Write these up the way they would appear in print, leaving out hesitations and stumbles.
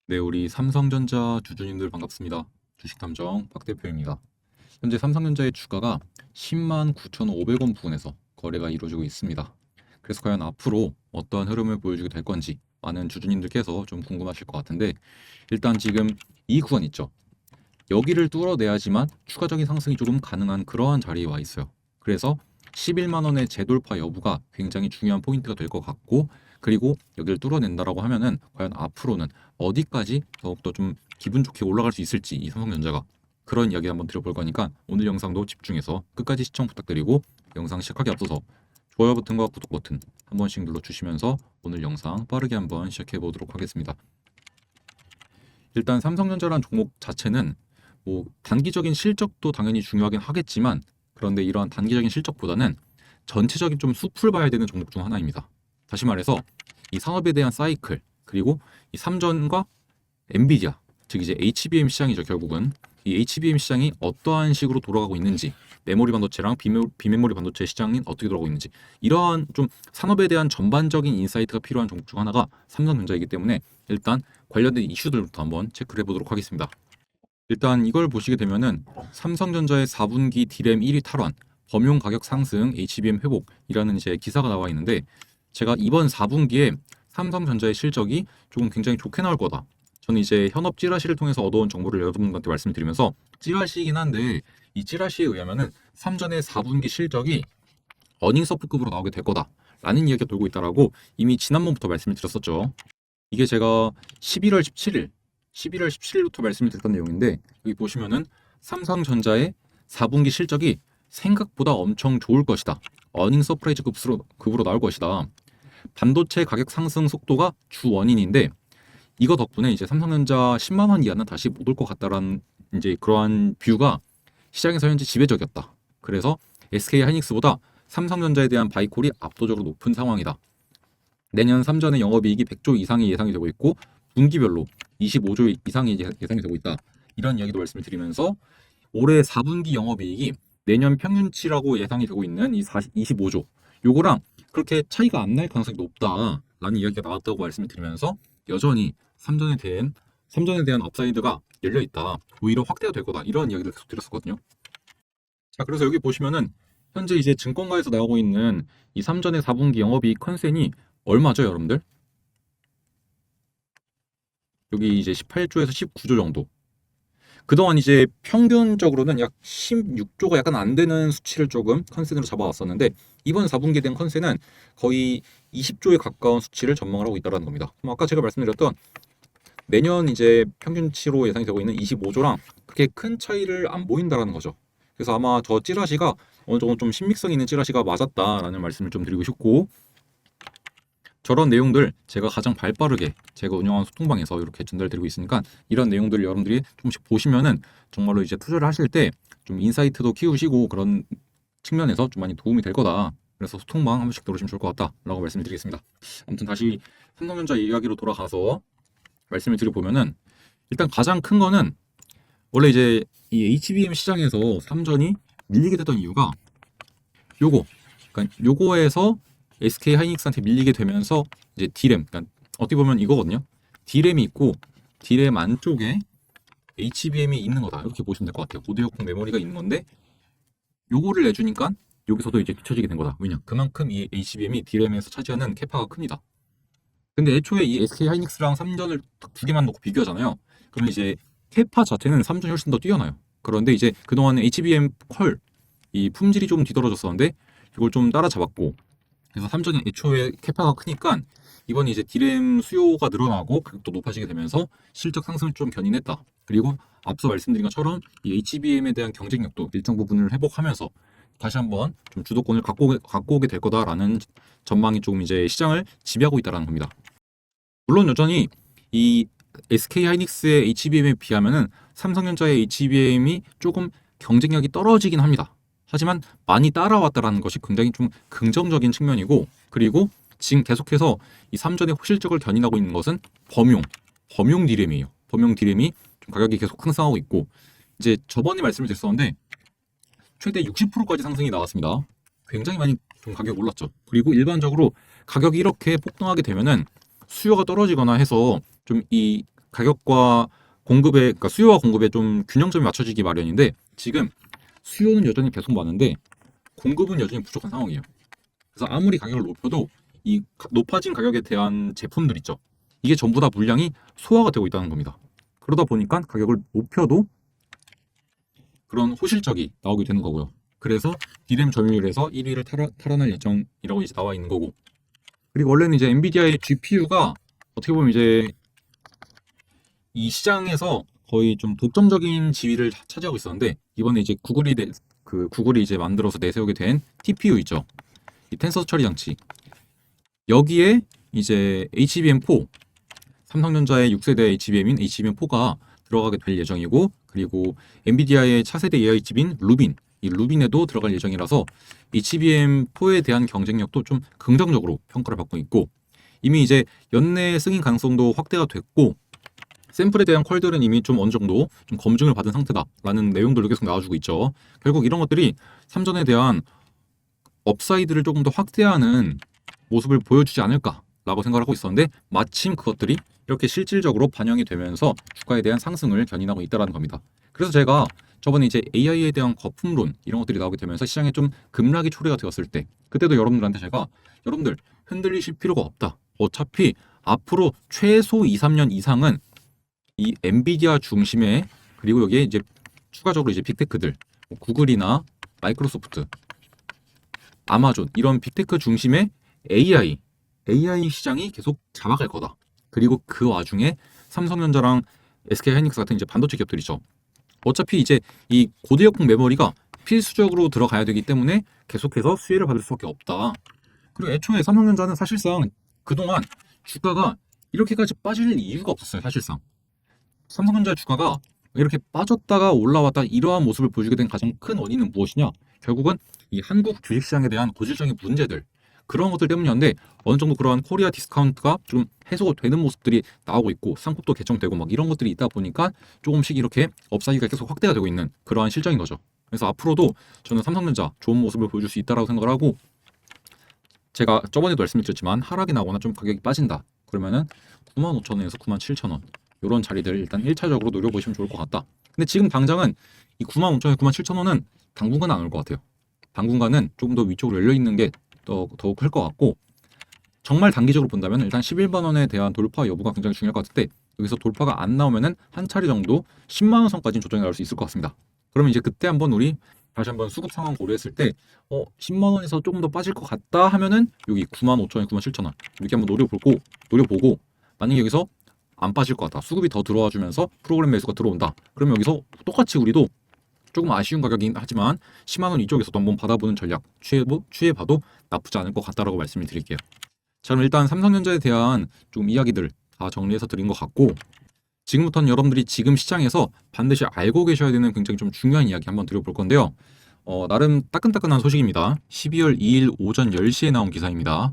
네, 우리 삼성전자 주주님들 반갑습니다. 주식탐정 박 대표입니다. 현재 삼성전자의 주가가 10만 9,500원 부근에서 거래가 이루어지고 있습니다. 그래서 과연 앞으로 어떠한 흐름을 보여주게 될 건지 많은 주주님들께서 좀 궁금하실 것 같은데, 일단 지금 이 구간 있죠. 여기를 뚫어내야지만 추가적인 상승이 조금 가능한 그러한 자리에 와 있어요. 그래서 11만 원의 재돌파 여부가 굉장히 중요한 포인트가 될 것 같고, 그리고 여기를 뚫어낸다라고 하면은 과연 앞으로는 어디까지 더욱더 좀 기분 좋게 올라갈 수 있을지, 이 삼성전자가 그런 이야기 한번 드려볼 거니까 오늘 영상도 집중해서 끝까지 시청 부탁드리고, 영상 시작하기 앞서서 좋아요 버튼과 구독 버튼 한 번씩 눌러주시면서 오늘 영상 빠르게 한번 시작해 보도록 하겠습니다. 일단 삼성전자라는 종목 자체는 뭐 단기적인 실적도 당연히 중요하긴 하겠지만, 그런데 이러한 단기적인 실적보다는 전체적인 좀 숲을 봐야 되는 종목 중 하나입니다. 다시 말해서 이 산업에 대한 사이클, 그리고 이 삼전과 엔비디아, 즉 이제 HBM 시장이죠. 결국은 이 HBM 시장이 어떠한 식으로 돌아가고 있는지, 메모리 반도체랑 비메모리 반도체 시장이 어떻게 돌아가고 있는지, 이러한 좀 산업에 대한 전반적인 인사이트가 필요한 종목 중 하나가 삼성전자이기 때문에 일단 관련된 이슈들부터 한번 체크를 해보도록 하겠습니다. 일단 이걸 보시게 되면은 삼성전자의 4분기 디램 1위 탈환, 범용 가격 상승, HBM 회복이라는 이제 기사가 나와 있는데, 제가 이번 4분기에 삼성전자의 실적이 조금 굉장히 좋게 나올 거다. 저는 이제 현업 찌라시를 통해서 얻어온 정보를 여러분들한테 말씀드리면서, 찌라시이긴 한데 이 찌라시에 의하면은 삼전의 4분기 실적이 어닝서프급으로 나오게 될 거다라는 이야기가 돌고 있다라고 이미 지난번부터 말씀을 드렸었죠. 이게 제가 11월 17일부터 말씀을 드렸던 내용인데, 여기 보시면은 삼성전자의 4분기 실적이 생각보다 엄청 좋을 것이다. 어닝 서프라이즈 급으로 나올 것이다. 반도체 가격 상승 속도가 주 원인인데, 이거 덕분에 이제 삼성전자 10만 원 이하는 다시 못 올 것 같다라는 이제 그러한 뷰가 시장에서 현재 지배적이었다. 그래서 SK 하이닉스보다 삼성전자에 대한 바이콜이 압도적으로 높은 상황이다. 내년 3전의 영업이익이 100조 이상이 예상이 되고 있고, 분기별로 25조 이상이 예상이 되고 있다. 이런 이야기도 말씀을 드리면서, 올해 4분기 영업이익이 내년 평균치라고 예상이 되고 있는 이 25조, 요거랑 그렇게 차이가 안 날 가능성이 높다라는 이야기가 나왔다고 말씀을 드리면서, 여전히 삼전에 대한 업사이드가 열려 있다. 오히려 확대가 될 거다. 이런 이야기를 계속 드렸었거든요. 자, 그래서 여기 보시면은 현재 이제 증권가에서 나오고 있는 이 삼전의 4분기 영업이익 컨센이 얼마죠, 여러분들? 여기 이제 18조에서 19조 정도. 그동안 이제 평균적으로는 약 16조가 약간 안 되는 수치를 조금 컨센으로 잡아왔었는데, 이번 4분기에 대한 컨센은 거의 20조에 가까운 수치를 전망을 하고 있다는 겁니다. 그럼 아까 제가 말씀드렸던 내년 이제 평균치로 예상이 되고 있는 25조랑 그렇게 큰 차이를 안 보인다라는 거죠. 그래서 아마 저 찌라시가 어느 정도 좀 신빙성 있는 찌라시가 맞았다라는 말씀을 좀 드리고 싶고, 저런 내용들 제가 가장 발빠르게 제가 운영하는 소통방에서 이렇게 전달드리고 있으니까, 이런 내용들을 여러분들이 조금씩 보시면은 정말로 이제 투자를 하실 때 좀 인사이트도 키우시고 그런 측면에서 좀 많이 도움이 될 거다. 그래서 소통방 한 번씩 들어오시면 좋을 것 같다라고 말씀을 드리겠습니다. 아무튼 다시 삼성전자 이야기로 돌아가서 말씀을 드려보면은, 일단 가장 큰 거는 원래 이제 이 HBM 시장에서 삼전이 밀리게 됐던 이유가 요거, 그러니까 요거에서 SK 하이닉스한테 밀리게 되면서 이제 D램, 그러니까 어떻게 보면 이거거든요. D램이 있고 D램 안쪽에 HBM이 있는 거다. 이렇게 보시면 될 것 같아요. 고대역폭 메모리가 있는 건데, 요거를 내주니까 여기서도 이제 뒤처지게 된 거다. 왜냐? 그만큼 이 HBM이 D램에서 차지하는 캐파가 큽니다. 근데 애초에 이 SK 하이닉스랑 삼전을 두 개만 놓고 비교하잖아요. 그러면 이제 캐파 자체는 삼전이 훨씬 더 뛰어나요. 그런데 이제 그동안 HBM 컬, 이 품질이 좀 뒤떨어졌었는데 이걸 좀 따라잡았고, 그래서 삼전이 애초에 캐파가 크니까 이번 이제 D램 수요가 늘어나고 가격도 높아지게 되면서 실적 상승을 좀 견인했다. 그리고 앞서 말씀드린 것처럼 이 HBM에 대한 경쟁력도 일정 부분을 회복하면서 다시 한번 좀 주도권을 갖고 오게 될 거다라는 전망이 조금 이제 시장을 지배하고 있다는 겁니다. 물론 여전히 이 SK 하이닉스의 HBM에 비하면은 삼성전자의 HBM이 조금 경쟁력이 떨어지긴 합니다. 하지만 많이 따라왔다라는 것이 굉장히 좀 긍정적인 측면이고, 그리고 지금 계속해서 이 삼전의 실적을 견인하고 있는 것은 범용 디램이에요. 범용 디램이 좀 가격이 계속 상승하고 있고, 이제 저번에 말씀을 드렸었는데 최대 60%까지 상승이 나왔습니다. 굉장히 많이 좀 가격이 올랐죠. 그리고 일반적으로 가격이 이렇게 폭등하게 되면은 수요가 떨어지거나 해서 좀 이 가격과 공급의 그러니까 수요와 공급에 좀 균형점이 맞춰지기 마련인데 지금 수요는 여전히 계속 많은데 공급은 여전히 부족한 상황이에요. 그래서 아무리 가격을 높여도 이 높아진 가격에 대한 제품들 있죠. 이게 전부 다 물량이 소화가 되고 있다는 겁니다. 그러다 보니까 가격을 높여도 그런 호실적이 나오게 되는 거고요. 그래서 디램 점유율에서 1위를 탈환할 예정이라고 이제 나와 있는 거고. 그리고 원래는 이제 엔비디아의 GPU가 어떻게 보면 이제 이 시장에서 거의 좀 독점적인 지위를 차지하고 있었는데 이번에 이제 구글이 이제 만들어서 내세우게 된 TPU 있죠. 이 텐서 처리 장치. 여기에 이제 HBM4 삼성전자의 6세대 HBM인 HBM4가 들어가게 될 예정이고 그리고 엔비디아의 차세대 AI 칩인 루빈 이 루빈에도 들어갈 예정이라서 HBM4에 대한 경쟁력도 좀 긍정적으로 평가를 받고 있고 이미 이제 연내 승인 가능성도 확대가 됐고 샘플에 대한 퀄들은 이미 좀 어느 정도 좀 검증을 받은 상태다라는 내용들도 계속 나와주고 있죠. 결국 이런 것들이 삼전에 대한 업사이드를 조금 더 확대하는 모습을 보여주지 않을까라고 생각을 하고 있었는데 마침 그것들이 이렇게 실질적으로 반영이 되면서 주가에 대한 상승을 견인하고 있다는 겁니다. 그래서 제가 저번에 이제 AI에 대한 거품론 이런 것들이 나오게 되면서 시장에 좀 급락이 초래가 되었을 때 그때도 여러분들한테 제가 여러분들 흔들리실 필요가 없다. 어차피 앞으로 최소 2, 3년 이상은 이 엔비디아 중심의 그리고 여기에 이제 추가적으로 이제 빅테크들 구글이나 마이크로소프트, 아마존 이런 빅테크 중심의 AI 시장이 계속 잡아갈 거다. 그리고 그 와중에 삼성전자랑 SK하이닉스 같은 이제 반도체 기업들이죠. 어차피 이제 이 고대역폭 메모리가 필수적으로 들어가야 되기 때문에 계속해서 수혜를 받을 수밖에 없다. 그리고 애초에 삼성전자는 사실상 그동안 주가가 이렇게까지 빠질 이유가 없었어요. 사실상 삼성전자 주가가 이렇게 빠졌다가 올라왔다 이러한 모습을 보여주게 된 가장 큰 원인은 무엇이냐? 결국은 이 한국 주식시장에 대한 고질적인 문제들 그런 것들 때문이었는데 어느 정도 그러한 코리아 디스카운트가 좀 해소가 되는 모습들이 나오고 있고 상법도 개정되고 막 이런 것들이 있다 보니까 조금씩 이렇게 업사이드가 계속 확대가 되고 있는 그러한 실정인 거죠. 그래서 앞으로도 저는 삼성전자 좋은 모습을 보여줄 수 있다라고 생각을 하고 제가 저번에도 말씀드렸지만 하락이 나거나 좀 가격이 빠진다. 그러면은 95,000원에서 97,000원 이런 자리들 일단 1차적으로 노려보시면 좋을 것 같다. 근데 지금 당장은 이 95,000원, 97,000원은 당분간은 안 올 것 같아요. 당분간은 조금 더 위쪽으로 열려있는 게 더욱 클 것 같고 정말 단기적으로 본다면 일단 11만 원에 대한 돌파 여부가 굉장히 중요할 것 같은데 여기서 돌파가 안 나오면은 한 차례 정도 10만 원 선까지는 조정이 나올 수 있을 것 같습니다. 그러면 이제 그때 한번 우리 다시 한번 수급 상황 고려했을 때 10만 원에서 조금 더 빠질 것 같다 하면은 여기 95,000원, 97,000원 이렇게 한번 노려보고 만약에 여기서 안 빠질 것 같다. 수급이 더 들어와 주면서 프로그램 매수가 들어온다. 그러면 여기서 똑같이 우리도 조금 아쉬운 가격이긴 하지만 10만 원 이쪽에서도 한번 받아보는 전략 취해봐도 나쁘지 않을 것 같다라고 말씀을 드릴게요. 자, 그럼 일단 삼성전자에 대한 좀 이야기들 다 정리해서 드린 것 같고 지금부터는 여러분들이 지금 시장에서 반드시 알고 계셔야 되는 굉장히 좀 중요한 이야기 한번 드려볼 건데요. 나름 따끈따끈한 소식입니다. 12월 2일 오전 10시에 나온 기사입니다.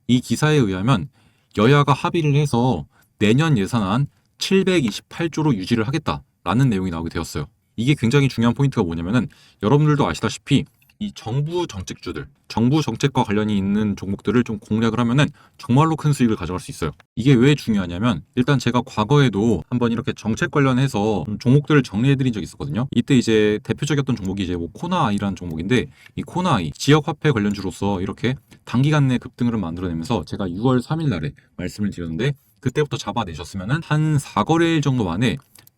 이 기사에 의하면 여야가 합의를 해서 내년 예산안 728조로 유지를 하겠다라는 내용이 나오게 되었어요. 이게 굉장히 중요한 포인트가 뭐냐면은 여러분들도 아시다시피 이 정부 정책주들, 정부 정책과 관련이 있는 종목들을 좀 공략을 하면은 정말로 큰 수익을 가져갈 수 있어요. 이게 왜 중요하냐면 일단 제가 과거에도 한번 이렇게 정책 관련해서 종목들을 정리해드린 적이 있었거든요. 이때 이제 대표적이었던 종목이 이제 뭐 코나아이라는 종목인데 이 코나아이 지역화폐 관련주로서 이렇게 단기간 내 급등을 만들어내면서 제가 6월 3일 날에 말씀을 드렸는데 그때부터 잡아내셨으면은 한 4거래일 정도 만에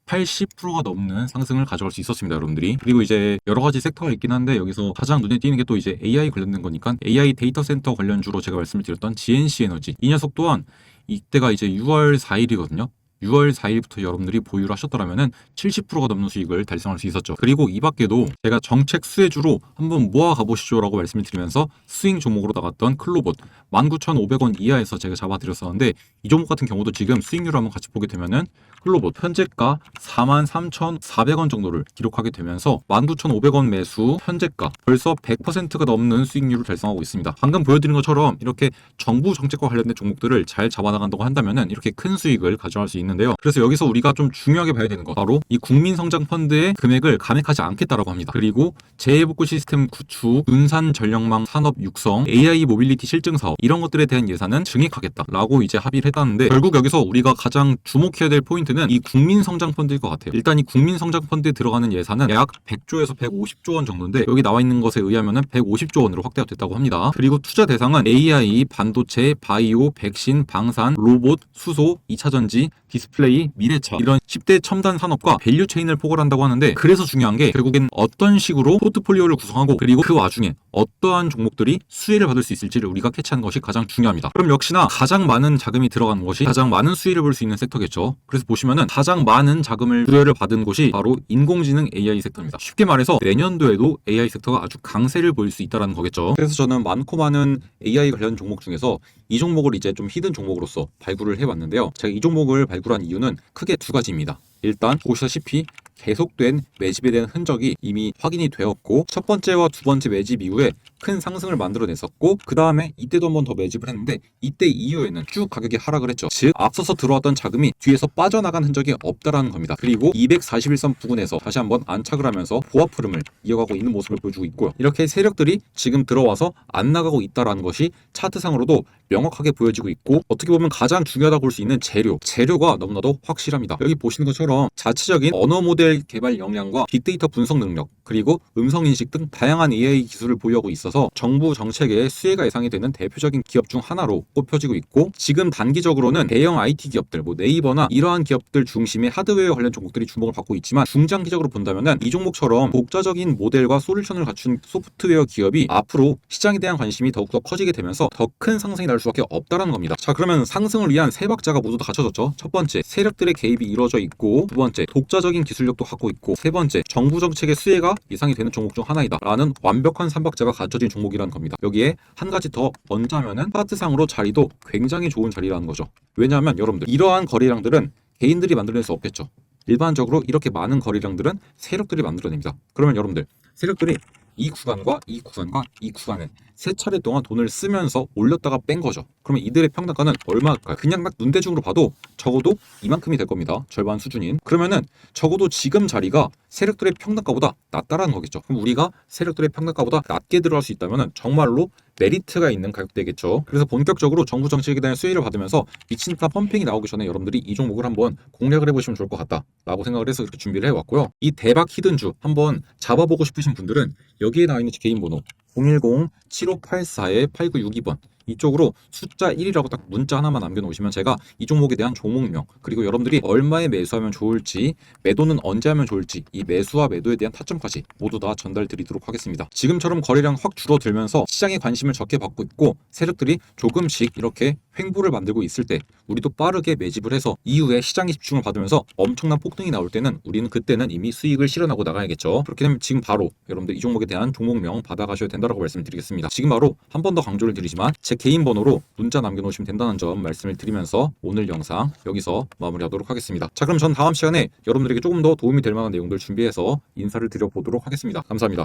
80%가 넘는 상승을 가져갈 수 있었습니다, 여러분들이. 그리고 이제 여러 가지 섹터가 있긴 한데 여기서 가장 눈에 띄는 게 또 이제 AI 관련된 거니까 AI 데이터 센터 관련주로 제가 말씀을 드렸던 GNC 에너지. 이 녀석 또한 이때가 이제 6월 4일이거든요. 6월 4일부터 여러분들이 보유를 하셨더라면은 70%가 넘는 수익을 달성할 수 있었죠. 그리고 이 밖에도 제가 정책 수혜주로 한번 모아 가보시죠라고 말씀을 드리면서 스윙 종목으로 나갔던 클로봇 19,500원 이하에서 제가 잡아드렸었는데 이 종목 같은 경우도 지금 수익률을 한번 같이 보게 되면은 클로봇 현재가 43,400원 정도를 기록하게 되면서 19,500원 매수 현재가 벌써 100%가 넘는 수익률을 달성하고 있습니다. 방금 보여드린 것처럼 이렇게 정부 정책과 관련된 종목들을 잘 잡아나간다고 한다면은 이렇게 큰 수익을 가져갈 수 있는 있는데요. 그래서 여기서 우리가 좀 중요하게 봐야 되는 것, 바로 이 국민성장펀드의 금액을 감액하지 않겠다라고 합니다. 그리고 재해복구 시스템 구축, 분산 전력망 산업 육성, AI 모빌리티 실증 사업, 이런 것들에 대한 예산은 증액하겠다라고 이제 합의를 했다는데, 결국 여기서 우리가 가장 주목해야 될 포인트는 이 국민성장펀드일 것 같아요. 일단 이 국민성장펀드에 들어가는 예산은 약 100조에서 150조 원 정도인데, 여기 나와 있는 것에 의하면 150조 원으로 확대가 됐다고 합니다. 그리고 투자 대상은 AI, 반도체, 바이오, 백신, 방산, 로봇, 수소, 2차전지, 디스플레이, 미래차, 이런 10대 첨단 산업과 밸류 체인을 포괄한다고 하는데, 그래서 중요한 게 결국엔 어떤 식으로 포트폴리오를 구성하고, 그리고 그 와중에 어떠한 종목들이 수혜를 받을 수 있을지를 우리가 캐치하는 것이 가장 중요합니다. 그럼 역시나 가장 많은 자금이 들어가는 것이 가장 많은 수혜를 볼 수 있는 섹터겠죠. 그래서 보시면은 가장 많은 자금을 부여를 받은 곳이 바로 인공지능 AI 섹터입니다. 쉽게 말해서 내년도에도 AI 섹터가 아주 강세를 보일 수 있다는 거겠죠. 그래서 저는 많고 많은 AI 관련 종목 중에서 이 종목을 이제 좀 히든 종목으로서 발굴을 해봤는데요. 제가 이 종목을 발굴한 이유는 크게 두 가지입니다. 일단 보시다시피 계속된 매집에 대한 흔적이 이미 확인이 되었고, 첫 번째와 두 번째 매집 이후에 큰 상승을 만들어냈었고, 그 다음에 이때도 한 번 더 매집을 했는데, 이때 이후에는 쭉 가격이 하락을 했죠. 즉 앞서서 들어왔던 자금이 뒤에서 빠져나간 흔적이 없다라는 겁니다. 그리고 241선 부근에서 다시 한번 안착을 하면서 보합 흐름을 이어가고 있는 모습을 보여주고 있고요. 이렇게 세력들이 지금 들어와서 안 나가고 있다라는 것이 차트상으로도 명확하게 보여지고 있고, 어떻게 보면 가장 중요하다고 볼 수 있는 재료가 너무나도 확실합니다. 여기 보시는 것처럼 자체적인 언어 모델 개발 역량과 빅데이터 분석 능력, 그리고 음성 인식 등 다양한 AI 기술을 보유하고 있어서 정부 정책에 수혜가 예상이 되는 대표적인 기업 중 하나로 꼽혀지고 있고, 지금 단기적으로는 대형 IT 기업들, 네이버나 이러한 기업들 중심의 하드웨어 관련 종목들이 주목을 받고 있지만, 중장기적으로 본다면은 이 종목처럼 독자적인 모델과 솔루션을 갖춘 소프트웨어 기업이 앞으로 시장에 대한 관심이 더욱더 커지게 되면서 더 큰 상승이 날 수밖에 없다는 겁니다. 자, 그러면 상승을 위한 세 박자가 모두 다 갖춰졌죠. 첫 번째, 세력들의 개입이 이루어져 있고, 두 번째, 독자적인 기술력도 갖고 있고, 세 번째, 정부 정책의 수혜가 예상이 되는 종목 중 하나이다 라는 완벽한 삼박자가 갖춰진 종목이라는 겁니다. 여기에 한 가지 더 얹자면은 차트상으로 자리도 굉장히 좋은 자리라는 거죠. 왜냐하면 여러분들, 이러한 거래량들은 개인들이 만들어낼 수 없겠죠. 일반적으로 이렇게 많은 거래량들은 세력들이 만들어냅니다. 그러면 여러분들, 세력들이 이 구간과 이 구간과 이 구간에 세 차례 동안 돈을 쓰면서 올렸다가 뺀 거죠. 그러면 이들의 평단가는 얼마일까요? 그냥 딱 눈대중으로 봐도 적어도 이만큼이 될 겁니다. 절반 수준인. 그러면은 적어도 지금 자리가 세력들의 평단가보다 낮다라는 거겠죠. 그럼 우리가 세력들의 평단가보다 낮게 들어갈 수 있다면은 정말로 메리트가 있는 가격대겠죠. 그래서 본격적으로 정부 정책에 대한 수혜를 받으면서 미친 듯한 펌핑이 나오기 전에 여러분들이 이 종목을 한번 공략을 해보시면 좋을 것 같다라고 생각을 해서 이렇게 준비를 해왔고요. 이 대박 히든주 한번 잡아보고 싶으신 분들은 여기에 나와 있는 제 개인 번호 010-7584-8962번 이쪽으로 숫자 1이라고 딱 문자 하나만 남겨놓으시면 제가 이 종목에 대한 종목명, 그리고 여러분들이 얼마에 매수하면 좋을지, 매도는 언제 하면 좋을지, 이 매수와 매도에 대한 타점까지 모두 다 전달 드리도록 하겠습니다. 지금처럼 거래량 확 줄어들면서 시장에 관심을 적게 받고 있고, 세력들이 조금씩 이렇게 횡보를 만들고 있을 때 우리도 빠르게 매집을 해서 이후에 시장에 집중을 받으면서 엄청난 폭등이 나올 때는 우리는 그때는 이미 수익을 실현하고 나가야겠죠. 그렇게 되면 지금 바로 여러분들 이 종목에 대한 종목명 받아가셔야 된다고 말씀드리겠습니다. 지금 바로 한 번 더 강조를 드리지만 제 개인 번호로 문자 남겨놓으시면 된다는 점 말씀을 드리면서 오늘 영상 여기서 마무리하도록 하겠습니다. 자, 그럼 전 다음 시간에 여러분들에게 조금 더 도움이 될 만한 내용들 준비해서 인사를 드려보도록 하겠습니다. 감사합니다.